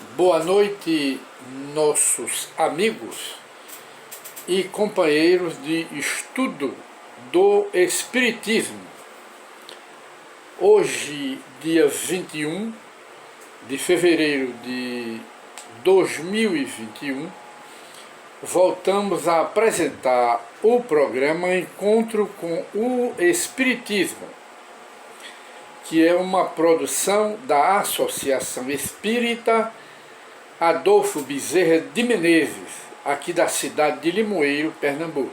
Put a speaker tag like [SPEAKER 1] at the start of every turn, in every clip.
[SPEAKER 1] Boa noite, nossos amigos e companheiros de estudo do Espiritismo. Hoje, dia 21 de fevereiro de 2021, voltamos a apresentar o programa Encontro com o Espiritismo, que é uma produção da Associação Espírita Adolfo Bezerra de Menezes, aqui da cidade de Limoeiro, Pernambuco.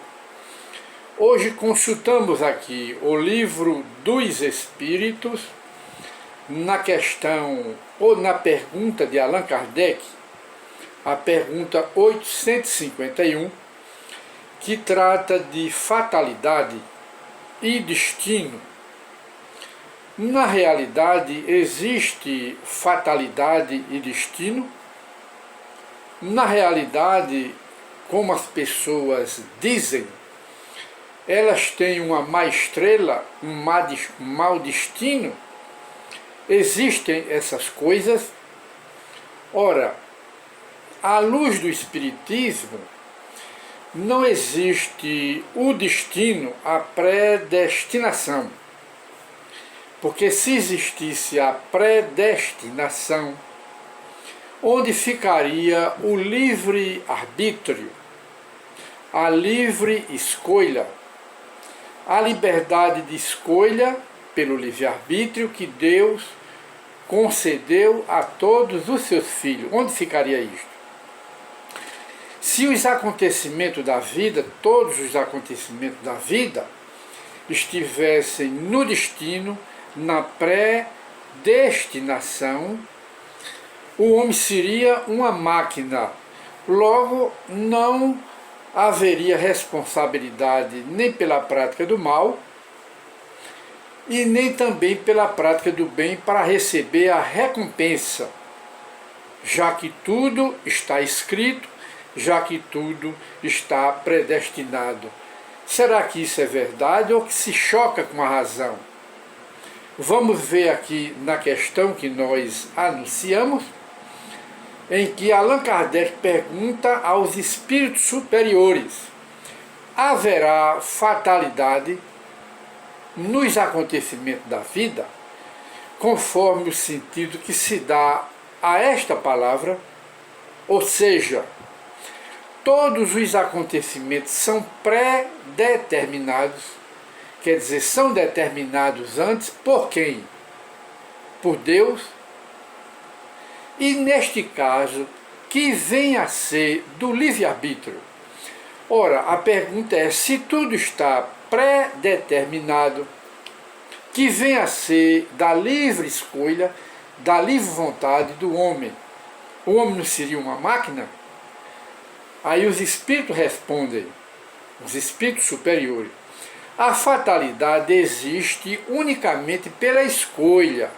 [SPEAKER 1] Hoje consultamos aqui o Livro dos Espíritos, na questão ou na pergunta de Allan Kardec, a pergunta 851, que trata de fatalidade e destino. Na realidade, existe fatalidade e destino? Na realidade, como as pessoas dizem, elas têm uma má estrela, um mau destino? Existem essas coisas? Ora, à luz do Espiritismo, não existe o destino, a predestinação. Porque se existisse a predestinação, onde ficaria o livre-arbítrio, a livre escolha, a liberdade de escolha pelo livre-arbítrio que Deus concedeu a todos os seus filhos? Onde ficaria isto? Se os acontecimentos da vida, todos os acontecimentos da vida, estivessem no destino, na predestinação, o homem seria uma máquina. Logo, não haveria responsabilidade nem pela prática do mal e nem também pela prática do bem para receber a recompensa, já que tudo está escrito, já que tudo está predestinado. Será que isso é verdade ou que se choca com a razão? Vamos ver aqui na questão que nós anunciamos, em que Allan Kardec pergunta aos espíritos superiores: haverá fatalidade nos acontecimentos da vida, conforme o sentido que se dá a esta palavra? Ou seja, todos os acontecimentos são pré-determinados, quer dizer, são determinados antes por quem? Por Deus. E neste caso, que vem a ser do livre-arbítrio? Ora, a pergunta é: se tudo está pré-determinado, que vem a ser da livre escolha, da livre vontade do homem, o homem não seria uma máquina? Aí os espíritos respondem, os espíritos superiores: a fatalidade existe unicamente pela escolha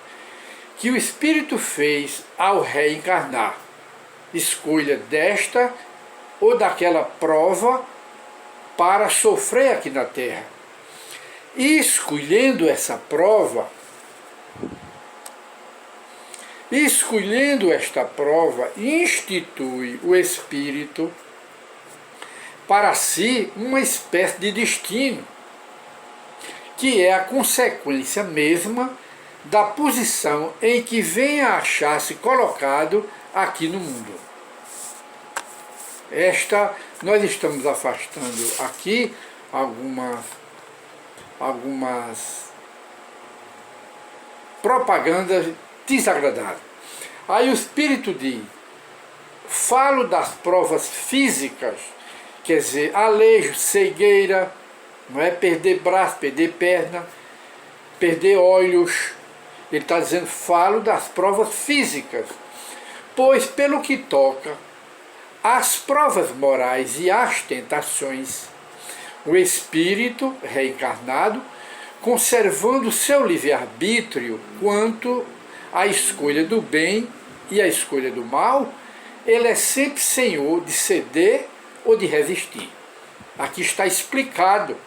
[SPEAKER 1] que o espírito fez ao reencarnar, escolha desta ou daquela prova para sofrer aqui na Terra. E escolhendo essa prova, institui o espírito para si uma espécie de destino, que é a consequência mesma da posição em que vem a achar-se colocado aqui no mundo. Nós estamos afastando aqui algumas propagandas desagradáveis. Aí o espírito diz: falo das provas físicas, quer dizer, alejo, cegueira, não é? Perder braço, perder perna, perder olhos. Ele está dizendo: falo das provas físicas, pois pelo que toca às provas morais e às tentações, o espírito reencarnado, conservando seu livre-arbítrio quanto à escolha do bem e à escolha do mal, ele é sempre senhor de ceder ou de resistir. Aqui está explicado.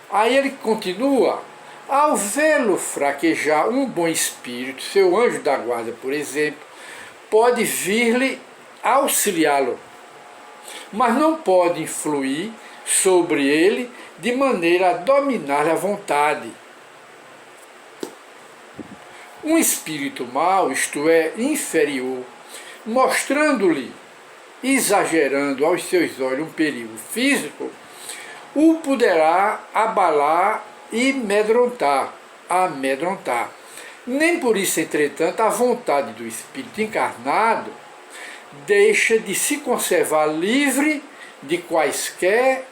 [SPEAKER 1] Aí ele continua: ao vê-lo fraquejar um bom espírito, seu anjo da guarda, por exemplo, pode vir-lhe auxiliá-lo, mas não pode influir sobre ele de maneira a dominar a vontade. Um espírito mau, isto é, inferior, mostrando-lhe, exagerando aos seus olhos um perigo físico, o poderá abalar e amedrontar. Nem por isso, entretanto, a vontade do espírito encarnado deixa de se conservar livre de quaisquer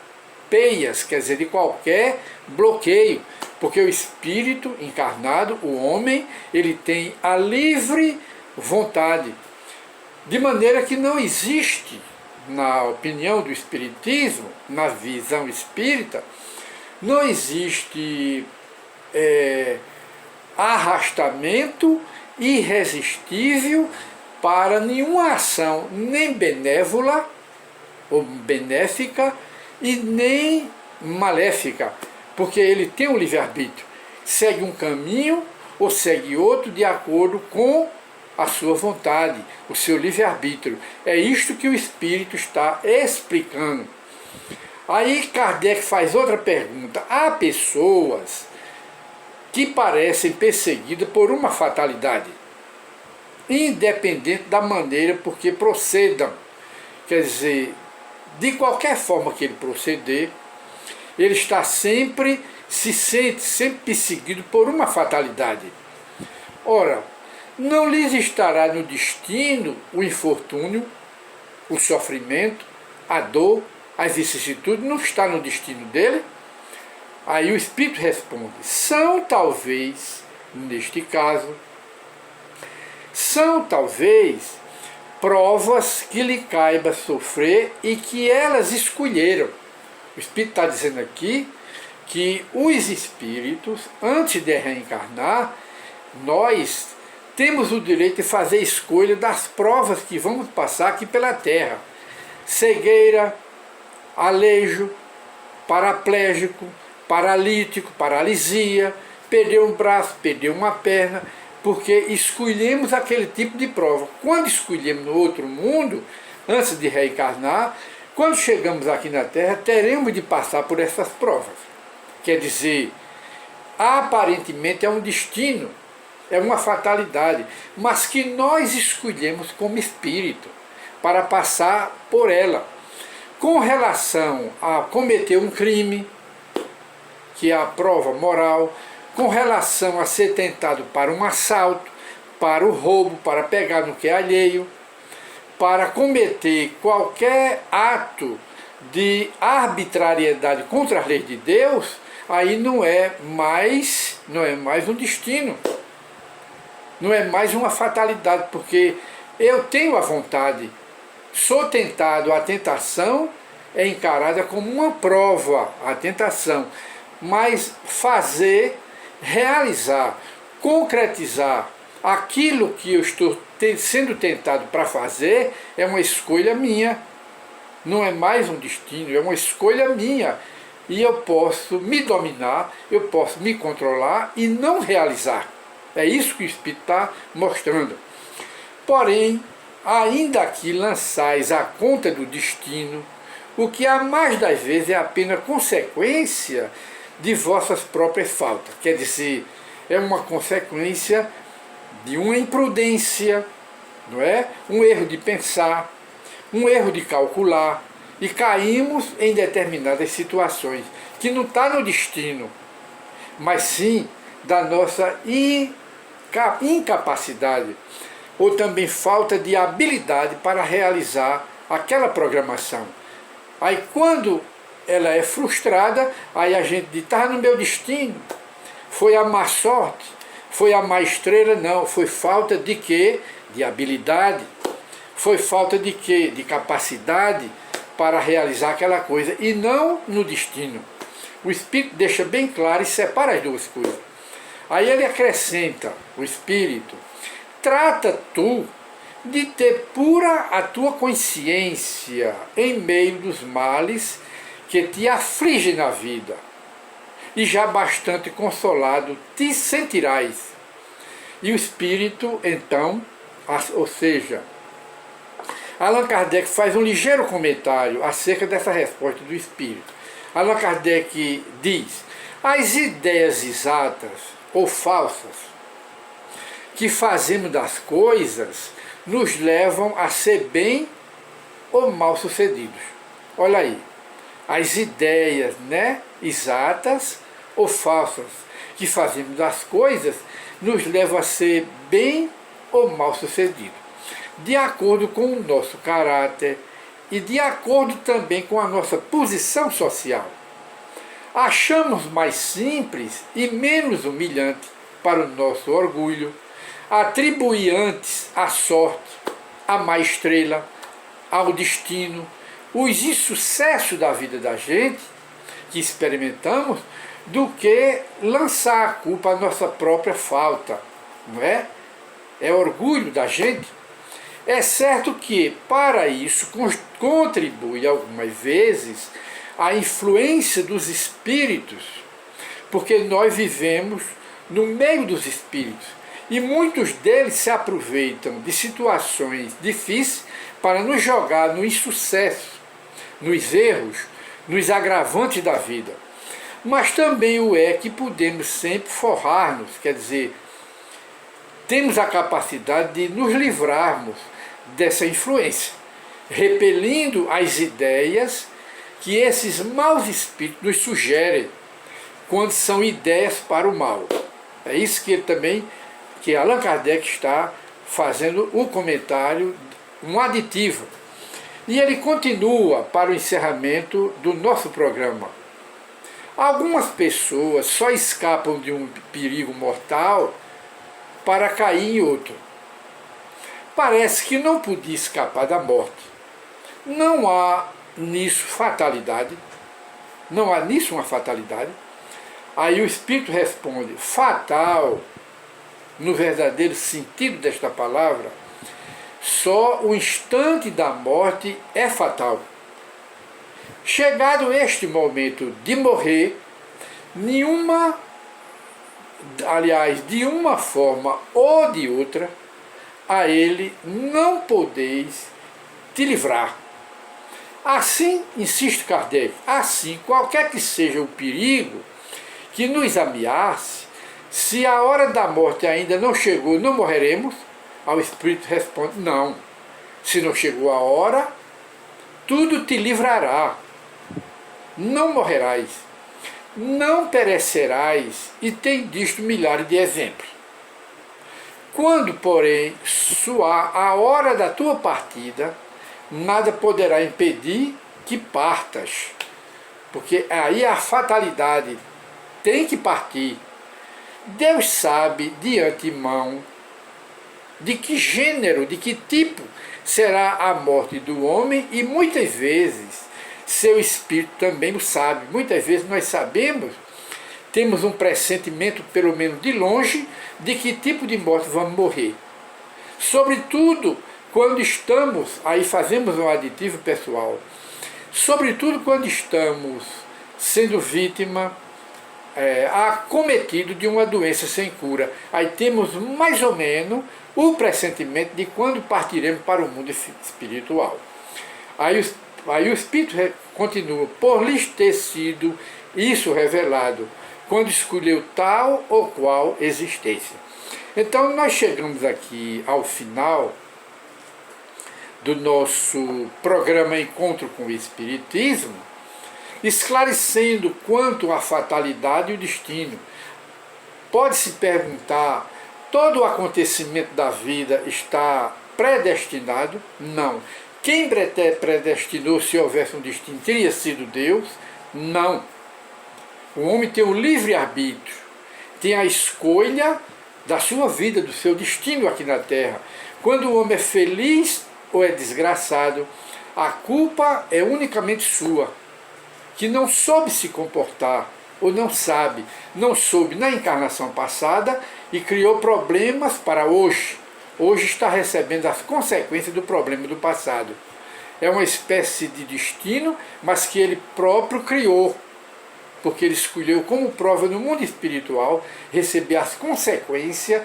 [SPEAKER 1] peias, quer dizer, de qualquer bloqueio, porque o espírito encarnado, o homem, ele tem a livre vontade, de maneira que não existe, na opinião do espiritismo, na visão espírita, não existe arrastamento irresistível para nenhuma ação, nem benévola ou benéfica e nem maléfica, porque ele tem um livre-arbítrio, segue um caminho ou segue outro de acordo com a sua vontade, o seu livre-arbítrio. É isto que o Espírito está explicando. Aí Kardec faz outra pergunta. Há pessoas que parecem perseguidas por uma fatalidade, independente da maneira por que procedam. Quer dizer, de qualquer forma que ele proceder, ele está sempre, se sente sempre perseguido por uma fatalidade. Ora, não lhes estará no destino o infortúnio, o sofrimento, a dor, as vicissitudes, não está no destino dele? Aí o Espírito responde, são talvez, neste caso, são talvez provas que lhe caiba sofrer e que elas escolheram. O Espírito está dizendo aqui que os espíritos, antes de reencarnar, nós temos o direito de fazer escolha das provas que vamos passar aqui pela Terra. Cegueira, alejo, paraplégico, paralítico, paralisia, perder um braço, perder uma perna, porque escolhemos aquele tipo de prova. Quando escolhemos no outro mundo, antes de reencarnar, quando chegamos aqui na Terra, teremos de passar por essas provas. Quer dizer, aparentemente é um destino, é uma fatalidade, mas que nós escolhemos como espírito para passar por ela. Com relação a cometer um crime, que é a prova moral, com relação a ser tentado para um assalto, para o roubo, para pegar no que é alheio, para cometer qualquer ato de arbitrariedade contra as leis de Deus, aí não é mais um destino, não é mais uma fatalidade, porque eu tenho a vontade, sou tentado, a tentação é encarada como uma prova, a tentação, mas fazer, realizar, concretizar aquilo que eu estou sendo tentado para fazer é uma escolha minha, não é mais um destino, é uma escolha minha, e eu posso me dominar, eu posso me controlar e não realizar. É isso que o Espírito está mostrando. Porém, ainda que lançais a conta do destino, o que a mais das vezes é apenas consequência de vossas próprias faltas. Quer dizer, é uma consequência de uma imprudência, não é? Um erro de pensar, um erro de calcular, e caímos em determinadas situações que não está no destino, mas sim da nossa incapacidade, ou também falta de habilidade para realizar aquela programação. Aí quando ela é frustrada, aí a gente diz, está no meu destino, foi a má sorte, foi a má estrela, não, foi falta de quê? De habilidade, foi falta de quê? De capacidade para realizar aquela coisa, e não no destino. O Espírito deixa bem claro e separa as duas coisas. Aí ele acrescenta, o Espírito, trata tu de ter pura a tua consciência em meio dos males que te afligem na vida, e já bastante consolado te sentirás. E o Espírito, então, ou seja, Allan Kardec faz um ligeiro comentário acerca dessa resposta do espírito. Allan Kardec diz: as ideias exatas ou falsas que fazemos das coisas nos levam a ser bem ou mal sucedidos. Olha aí, as ideias, né, exatas ou falsas que fazemos das coisas nos levam a ser bem ou mal sucedidos, de acordo com o nosso caráter e de acordo também com a nossa posição social. Achamos mais simples e menos humilhante para o nosso orgulho atribuir antes à sorte, à má estrela, ao destino, os insucessos da vida da gente, que experimentamos, do que lançar a culpa à nossa própria falta, não é? É orgulho da gente. É certo que, para isso, contribui algumas vezes a influência dos espíritos, porque nós vivemos no meio dos espíritos, e muitos deles se aproveitam de situações difíceis para nos jogar no insucesso, nos erros, nos agravantes da vida. Mas também o é que podemos sempre forrar-nos, quer dizer, temos a capacidade de nos livrarmos dessa influência, repelindo as ideias que esses maus espíritos nos sugerem, quando são ideias para o mal. É isso que ele também, que Allan Kardec está fazendo o comentário, um aditivo. E ele continua para o encerramento do nosso programa. Algumas pessoas só escapam de um perigo mortal para cair em outro. Parece que não podia escapar da morte. Não há nisso fatalidade. Não há nisso uma fatalidade. Aí o Espírito responde: fatal, no verdadeiro sentido desta palavra, só o instante da morte é fatal. Chegado este momento de morrer, de uma forma ou de outra, a ele não podeis te livrar. Assim, insiste Kardec, assim, qualquer que seja o perigo que nos ameace, se a hora da morte ainda não chegou, não morreremos? Ao Espírito responde: não. Se não chegou a hora, tudo te livrará. Não morrerás, não perecerás, e tem disto milhares de exemplos. Quando, porém, soar a hora da tua partida, nada poderá impedir que partas, porque aí a fatalidade tem que partir. Deus sabe de antemão de que gênero, de que tipo será a morte do homem, e muitas vezes seu espírito também o sabe. Muitas vezes nós sabemos, temos um pressentimento, pelo menos de longe, de que tipo de morte vamos morrer. Sobretudo quando estamos, aí fazemos um aditivo pessoal, sobretudo quando estamos sendo vítima, acometido de uma doença sem cura. Aí temos mais ou menos o pressentimento de quando partiremos para o mundo espiritual. Aí o Espírito continua: por lhes ter sido isso revelado, quando escolheu tal ou qual existência. Então nós chegamos aqui ao final do nosso programa Encontro com o Espiritismo, esclarecendo quanto à fatalidade e o destino. Pode-se perguntar: todo o acontecimento da vida está predestinado? Não. Quem predestinou, se houvesse um destino, teria sido Deus? Não. O homem tem o livre-arbítrio, tem a escolha da sua vida, do seu destino aqui na Terra. Quando o homem é feliz ou é desgraçado, a culpa é unicamente sua, que não soube se comportar, ou não soube na encarnação passada e criou problemas para hoje. Hoje está recebendo as consequências do problema do passado. É uma espécie de destino, mas que ele próprio criou, porque ele escolheu como prova no mundo espiritual receber as consequências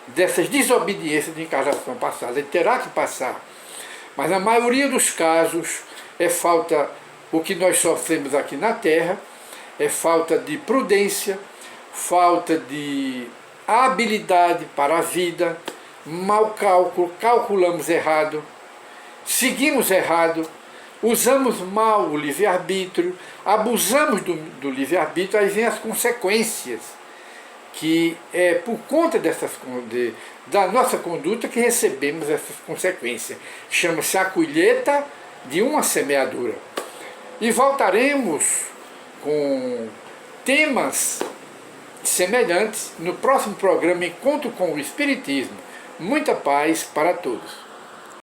[SPEAKER 1] dessas desobediências de encarnação passada. Ele terá que passar. Mas na maioria dos casos é falta, o que nós sofremos aqui na Terra, é falta de prudência, falta de habilidade para a vida, mau cálculo, calculamos errado, seguimos errado, usamos mal o livre-arbítrio, abusamos do livre-arbítrio, aí vem as consequências, que é por conta da nossa conduta que recebemos essas consequências. Chama-se a colheita de uma semeadura. E voltaremos com temas semelhantes no próximo programa Encontro com o Espiritismo. Muita paz para todos.